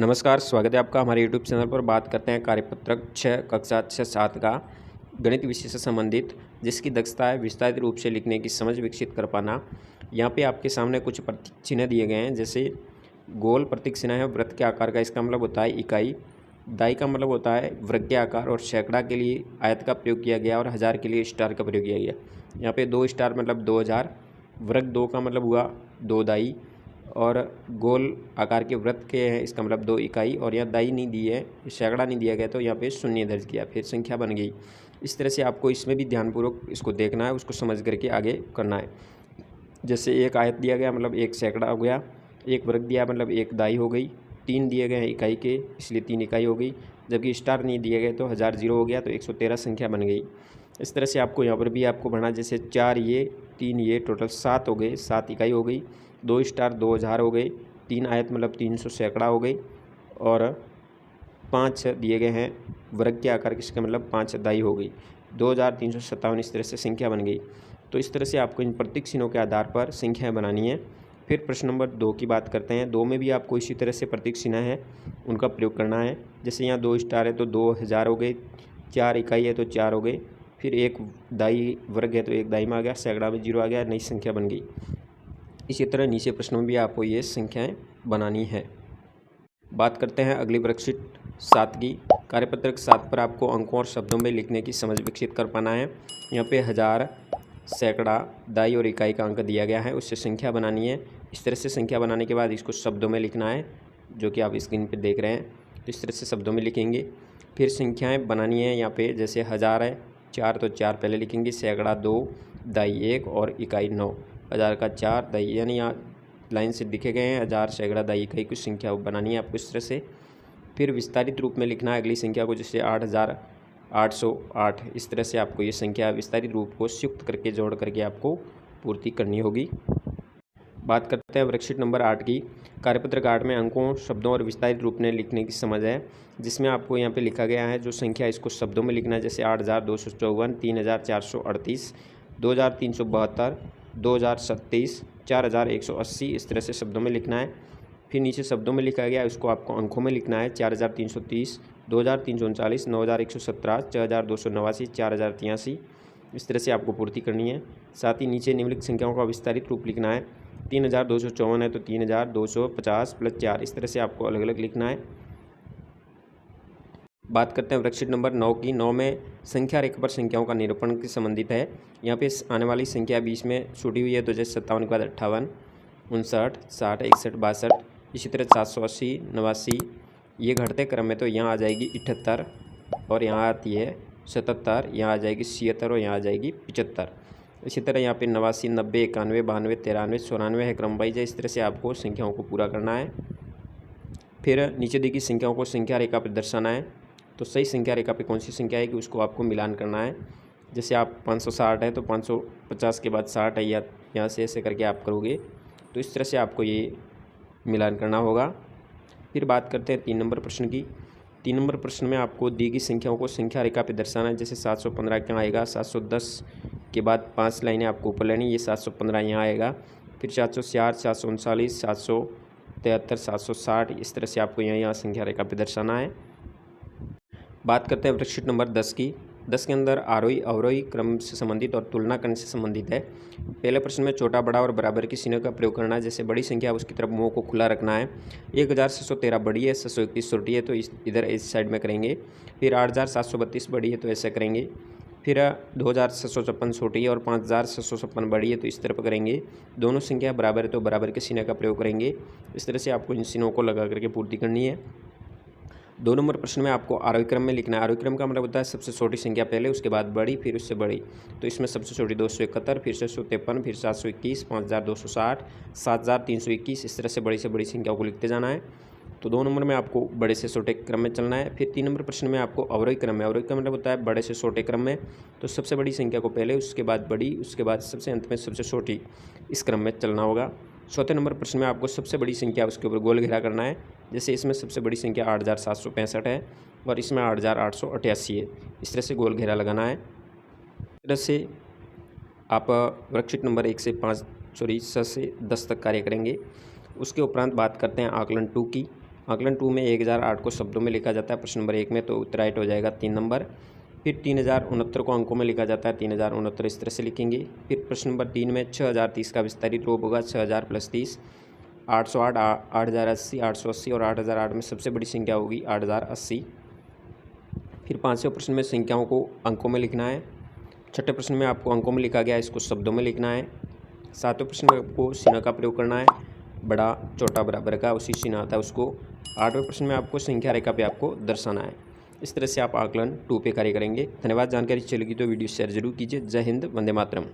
नमस्कार, स्वागत है आपका हमारे यूट्यूब चैनल पर। बात करते हैं कार्यपत्रक 6 कक्षा 6-7 का गणित विषय से संबंधित, जिसकी दक्षता है विस्तारित रूप से लिखने की समझ विकसित कर पाना। यहाँ पे आपके सामने कुछ प्रतीक चिन्ह दिए गए हैं, जैसे गोल प्रतीक चिन्ह है वृत्त के आकार का, इसका मतलब होता है इकाई। दाई का मतलब होता है वर्ग के आकार, और सैकड़ा के लिए आयत का प्रयोग किया गया और हज़ार के लिए स्टार का प्रयोग किया गया। यहाँ पे 2 स्टार मतलब 2000, वर्ग 2 का मतलब हुआ 2 दाई, और गोल आकार के वृत्त के हैं, इसका मतलब 2 इकाई। और यहाँ दाई नहीं दी है, सैकड़ा नहीं दिया गया, तो यहाँ पे शून्य दर्ज किया, फिर संख्या बन गई। इस तरह से आपको इसमें भी ध्यानपूर्वक इसको देखना है, उसको समझ करके आगे करना है। जैसे एक आयत दिया गया मतलब 1 सैकड़ा हो गया, एक वर्ग दिया मतलब 1 दाई हो गई, 3 दिए गए हैं इकाई के इसलिए 3 इकाई हो गई, जबकि स्टार नहीं दिए गए तो 1000 जीरो हो गया, तो 113 संख्या बन गई। इस तरह से आपको यहाँ पर भी आपको बढ़ना, जैसे 4 ये 3 ये टोटल 7 हो गए, 7 इकाई हो गई, 2 स्टार 2000 हो गए, 3 आयत मतलब 300 सैकड़ा हो गई, और 5 दिए गए हैं वर्ग के आकार की, इसका मतलब 5 दाई हो गई, 2357। इस तरह से संख्या बन गई। तो इस तरह से आपको इन प्रतीक चिन्हों के आधार पर संख्याएँ बनानी है। फिर प्रश्न नंबर 2 की बात करते हैं। 2 में भी आपको इसी तरह से प्रतीक चिन्ह है, उनका प्रयोग करना है। जैसे यहाँ 2 स्टार है तो 2000 हो गए, 4 इकाई है तो 4 हो गए, फिर 1 दाई वर्ग है तो 1 दाई में आ गया, सैकड़ा में 0 आ गया, नई संख्या बन गई। इसी तरह नीचे प्रश्न में भी आपको ये संख्याएँ बनानी है। बात करते हैं अगली वर्कशीट 7 की। कार्यपत्रक 7 पर आपको अंकों और शब्दों में लिखने की समझ विकसित कर पाना है। यहाँ पे हज़ार, सैकड़ा, दाई और इकाई का अंक दिया गया है, उससे संख्या बनानी है। इस तरह से संख्या बनाने के बाद इसको शब्दों में लिखना है, जो कि आप स्क्रीन पर देख रहे हैं। तो इस तरह से शब्दों में लिखेंगे। फिर संख्याएँ बनानी है। यहाँ पे जैसे हज़ार है 4 तो 4 पहले लिखेंगे, सैकड़ा 2, दाई 1 और इकाई 9। हज़ार का 4 दाई, यानी यहाँ लाइन से दिखे गए हैं, हज़ार, सैकड़ा, दाई, इकाई, कुछ संख्या बनानी है आपको इस तरह से। फिर विस्तारित रूप में लिखना है अगली संख्या को, जैसे 8808। इस तरह से आपको ये संख्या विस्तारित रूप को संयुक्त करके जोड़ करके आपको पूर्ति करनी होगी। बात करते हैं वर्कशीट नंबर 8 की। कार्यपत्रक 8 में अंकों, शब्दों और विस्तारित रूप में लिखने की समझ है, जिसमें आपको यहाँ पे लिखा गया है जो संख्या, इसको शब्दों में लिखना है। जैसे 8254, 3438, 2372, 2037, 4180। इस तरह से शब्दों में लिखना है। फिर नीचे शब्दों में लिखा गया, उसको आपको अंकों में लिखना है। 4330, 2339, 9117, 6289, 4083। इस तरह से आपको पूर्ति करनी है। साथ ही नीचे निम्नलिखित संख्याओं का विस्तारित रूप लिखना है। 3254 है तो 3250 + 4। इस तरह से आपको अलग अलग लिखना है। बात करते हैं वर्कशीट नंबर 9 की। 9 में संख्या रेखा पर संख्याओं का निरूपण के संबंधित है। यहाँ पे आने वाली संख्या बीच में छूटी हुई है, तो जैसे 57 के बाद 58, 59, 60, 61, 62। इसी तरह 780, 89, ये घटते क्रम में तो यहाँ आ जाएगी 78, और यहाँ आती है 77, यहाँ आ जाएगी 76, और यहाँ आ जाएगी 75। इसी तरह यहाँ पे 89, 90, 91, 92, 93, 94 है क्रम वाइज है। इस तरह से आपको संख्याओं को पूरा करना है। फिर नीचे दी गई संख्याओं को संख्या रेखा पर दर्शाना है। तो सही संख्या रेखा पे कौन सी संख्या है कि उसको आपको मिलान करना है। जैसे आप 560 है तो 550 के बाद 60 है, या यहाँ से ऐसे करके आप करोगे, तो इस तरह से आपको ये मिलान करना होगा। फिर बात करते हैं 3 नंबर प्रश्न की। 3 नंबर प्रश्न में आपको दी गई संख्याओं को संख्या रेखा पे दर्शाना है। जैसे 715 क्या आएगा, 710 के बाद 5 लाइनें आपको ऊपर लेनी, ये 715 यहाँ आएगा। फिर 704, 739, 773, 760। इस तरह से आपको यहाँ संख्या रेखा पे दर्शाना है। बात करते हैं वर्कशीट नंबर 10 की। 10 के अंदर आरोही अवरोही क्रम से संबंधित और तुलना करने से संबंधित है। पहले प्रश्न में छोटा, बड़ा और बराबर के चिन्ह का प्रयोग करना है। जैसे बड़ी संख्या उसकी तरफ मुंह को खुला रखना है। 1613 बड़ी है, 731 छोटी है, तो इधर इस साइड में करेंगे। फिर 8732 बड़ी है तो ऐसा करेंगे। फिर 2756 छोटी है और 5756 बड़ी है, तो इस तरफ करेंगे। दोनों संख्या बराबर है तो बराबर के चिन्ह का प्रयोग करेंगे। इस तरह से आपको इन चिन्हों को लगा करके पूर्ति करनी है। 2 नंबर प्रश्न में आपको आरोही क्रम में लिखना है। आरोही क्रम का मतलब होता है सबसे छोटी संख्या पहले, उसके बाद बड़ी, फिर उससे बड़ी। तो इसमें सबसे छोटी 271, फिर 653, फिर 721, 5260, 7321। इस तरह से बड़ी संख्याओं को लिखते जाना है। तो 2 नंबर में आपको बड़े से छोटे क्रम में चलना है। फिर 3 नंबर प्रश्न में आपको अवरोही क्रम में, अवरोही क्रम मतलब होता है बड़े से छोटे क्रम में। तो सबसे बड़ी संख्या को पहले, उसके बाद बड़ी, उसके बाद सबसे अंत में सबसे छोटी, इस क्रम में चलना होगा। 4 नंबर प्रश्न में आपको सबसे बड़ी संख्या उसके ऊपर गोल घेरा करना है। जैसे इसमें सबसे बड़ी संख्या 8765 है और इसमें 8888 है। इस तरह से गोल घेरा लगाना है। इस तरह से आप वर्कशीट नंबर 1 से 5 6 से 10 तक कार्य करेंगे। उसके उपरांत बात करते हैं आकलन 2 की। आकलन 2 में 1008 को शब्दों में लिखा जाता है प्रश्न नंबर 1 में, तो उत्तर राइट हो जाएगा 3 नंबर। फिर 3069 को अंकों में लिखा जाता है, 3069 इस तरह से लिखेंगे। फिर प्रश्न नंबर 3 में 6030 का विस्तारित रूप होगा 6000 + 30, 808, 8080, 880 और 8008 में सबसे बड़ी संख्या होगी 8080। फिर 5वें प्रश्न में संख्याओं को अंकों में लिखना है। छठे प्रश्न में आपको अंकों में लिखा गया है, इसको शब्दों में लिखना है। 7वें प्रश्न में आपको चिन्ह का प्रयोग करना है, बड़ा छोटा बराबर का उसी चिन्ह आता है उसको। 8वें प्रश्न में आपको संख्या रेखा पे आपको दर्शाना है। इस तरह से आप आकलन 2 पे कार्य करेंगे। धन्यवाद। जानकारी अच्छी लगी तो वीडियो शेयर जरूर कीजिए। जय हिंद, वंदे मातरम।